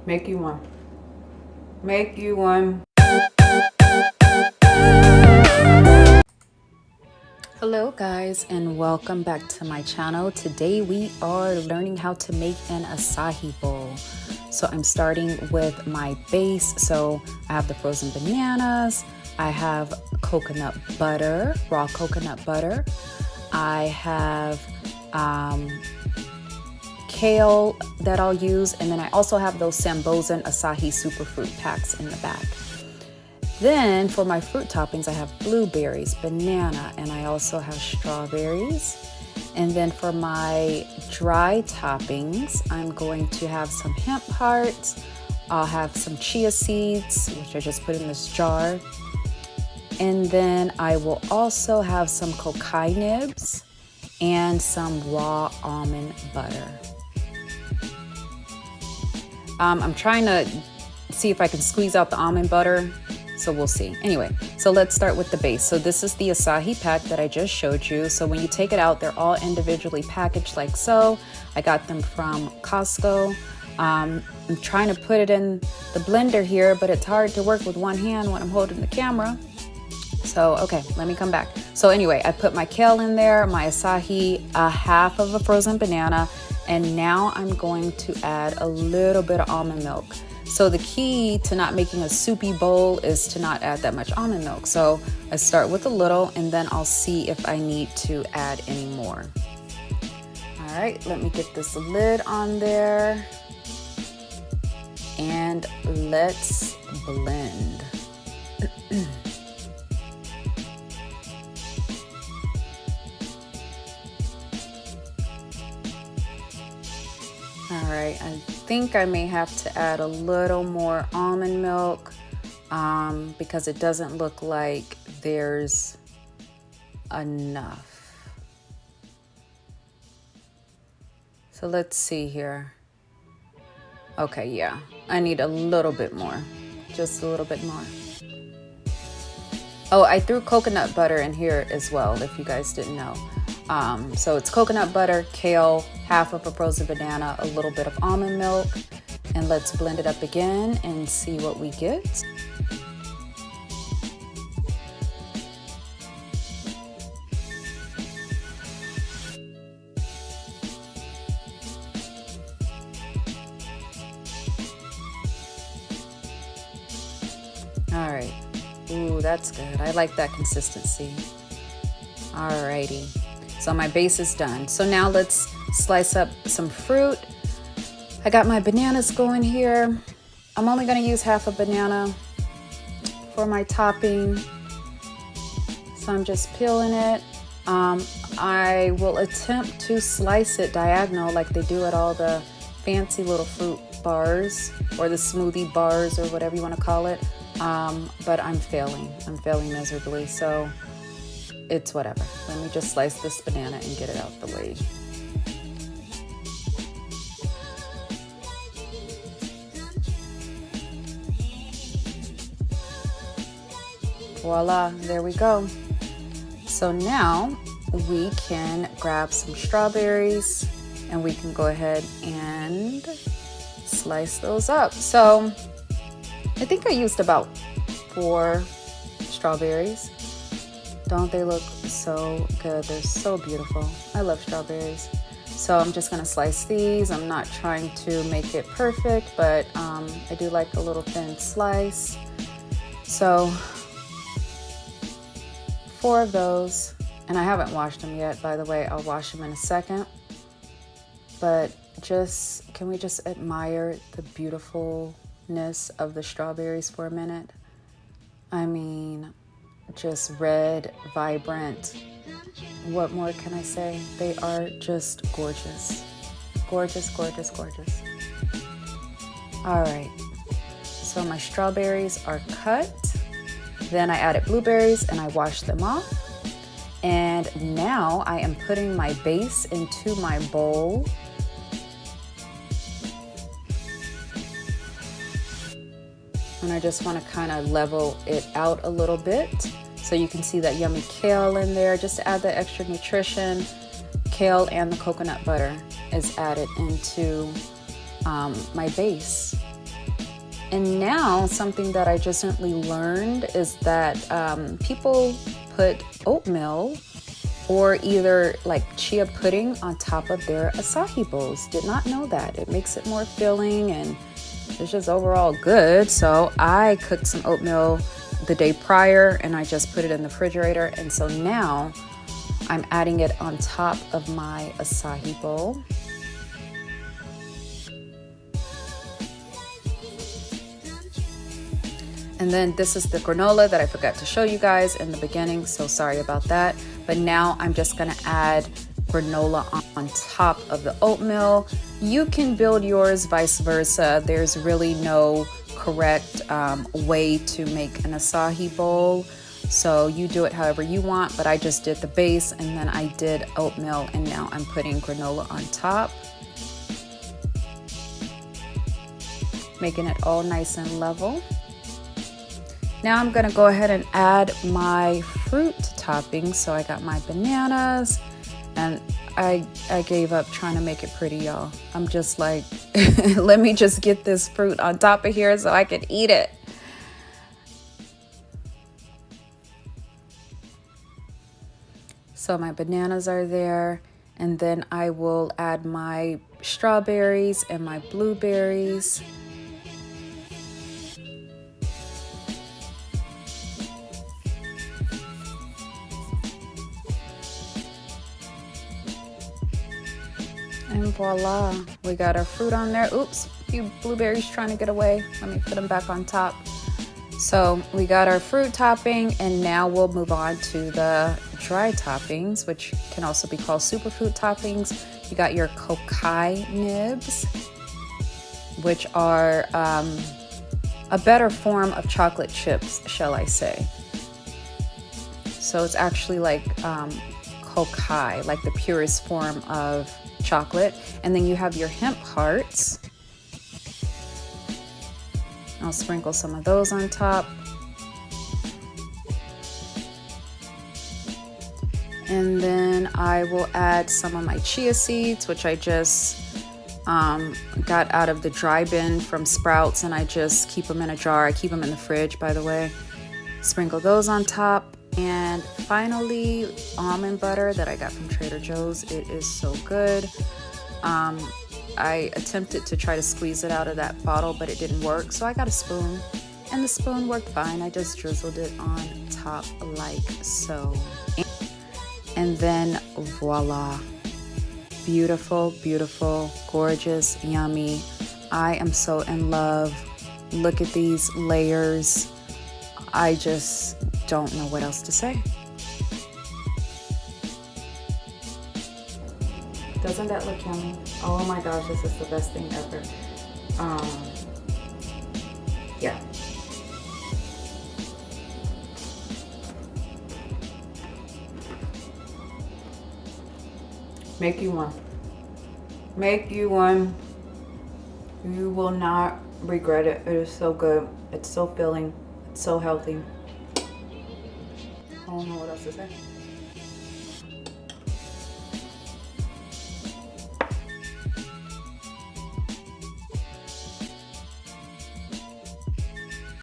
Make you one. Make you one. Hello guys, and welcome back to my channel. Today we are learning how to make an acai bowl. So I'm starting with my base. So I have the frozen bananas, I have coconut butter, raw coconut butter, I have kale that I'll use, and then I also have those Sambazon Acai superfood packs in the back. Then for my fruit toppings, I have blueberries, banana, and I also have strawberries. And then for my dry toppings, I'm going to have some hemp hearts. I'll have some chia seeds, which I just put in this jar. And then I will also have some cacao nibs and some raw almond butter. I'm trying to see if I can squeeze out the almond butter. So we'll see. Anyway, so let's start with the base. So this is the acai pack that I just showed you. So when you take it out, they're all individually packaged like so. I got them from Costco. I'm trying to put it in the blender here, but it's hard to work with one hand when I'm holding the camera. So, okay, let me come back. So anyway, I put my kale in there, my acai, a half of a frozen banana, and now I'm going to add a little bit of almond milk. So the key to not making a soupy bowl is to not add that much almond milk. So I start with a little and then I'll see if I need to add any more. All right, let me get this lid on there and let's blend. All right, I think I may have to add a little more almond milk because it doesn't look like there's enough. So let's see here. Okay, yeah, I need a little bit more, just a little bit more. Oh, I threw coconut butter in here as well, if you guys didn't know. So it's coconut butter, kale, half of a frozen banana, a little bit of almond milk, and let's blend it up again and see what we get. All right. Ooh, that's good. I like that consistency. All righty. So my base is done. So now let's slice up some fruit. I got my bananas going here. I'm only gonna use half a banana for my topping. So I'm just peeling it. I will attempt to slice it diagonal like they do at all the fancy little fruit bars or the smoothie bars or whatever you wanna call it. But I'm failing miserably. So it's whatever. Let me just slice this banana and get it out the way. Voila, there we go. So now we can grab some strawberries and we can go ahead and slice those up. So I think I used about 4 strawberries. Don't they look so good? They're so beautiful. I love strawberries. So I'm just gonna slice these. I'm not trying to make it perfect, but I do like a little thin slice. So 4 of those, and I haven't washed them yet, by the way. I'll wash them in a second. But can we just admire the beautifulness of the strawberries for a minute? I mean, just red, vibrant. What more can I say? They are just gorgeous. Gorgeous, gorgeous, gorgeous. All right, so my strawberries are cut. Then I added blueberries and I washed them off. And now I am putting my base into my bowl. And I just want to kind of level it out a little bit so you can see that yummy kale in there. Just to add the extra nutrition, kale and the coconut butter is added into my base. And now something that I just recently learned is that people put oatmeal or either like chia pudding on top of their acai bowls. Did not know that. It makes it more filling and it's just overall good. So I cooked some oatmeal the day prior and I just put it in the refrigerator. And so now I'm adding it on top of my acai bowl. And then this is the granola that I forgot to show you guys in the beginning, so sorry about that. But now I'm just gonna add granola on top of the oatmeal. You can build yours vice versa. There's really no correct way to make an acai bowl. So you do it however you want, but I just did the base and then I did oatmeal and now I'm putting granola on top. Making it all nice and level. Now I'm gonna go ahead and add my fruit toppings. So I got my bananas and I gave up trying to make it pretty, y'all. I'm just like, let me just get this fruit on top of here so I can eat it. So my bananas are there and then I will add my strawberries and my blueberries. And voila, we got our fruit on there. Oops, a few blueberries trying to get away. Let me put them back on top. So we got our fruit topping and now we'll move on to the dry toppings, which can also be called superfood toppings. You got your Cacao Nibs, which are a better form of chocolate chips, shall I say. So it's actually like cacao, like the purest form of chocolate. And then you have your hemp hearts. I'll sprinkle some of those on top. And then I will add some of my chia seeds, which I just got out of the dry bin from Sprouts, and I just keep them in a jar. I keep them in the fridge, by the way. Sprinkle those on top. And finally, almond butter that I got from Trader Joe's. It is so good. I attempted to try to squeeze it out of that bottle, but it didn't work. So I got a spoon, and the spoon worked fine. I just drizzled it on top like so. And then voila. Beautiful, beautiful, gorgeous, yummy. I am so in love. Look at these layers. I just don't know what else to say. Doesn't that look yummy? Oh my gosh, this is the best thing ever. Yeah. Make you one. Make you one. You will not regret it. It is so good. It's so filling. It's so healthy. I don't know what else to say.